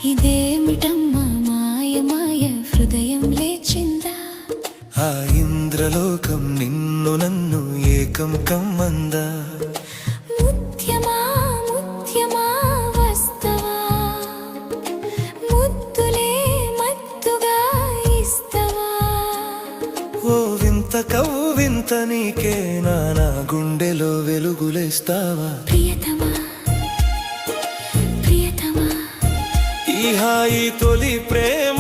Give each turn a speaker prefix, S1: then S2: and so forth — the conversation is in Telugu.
S1: ఇదేమిటమ్మా మాయ మాయ హృదయం లేచిందా?
S2: ఆ ఇంద్రలోకం నిన్ను నన్ను ఏకం కమ్మందా?
S1: ముత్యమా ముత్యమా వస్తవా, ముద్దులే మత్తుగా ఇస్తవా?
S2: ఓ వింత కవ్వింత నీకే నా గుండెలో వెలుగులేస్తావా?
S1: ప్రియతమా ప్రియతమా,
S2: ఈ హాయి తొలి ప్రేమ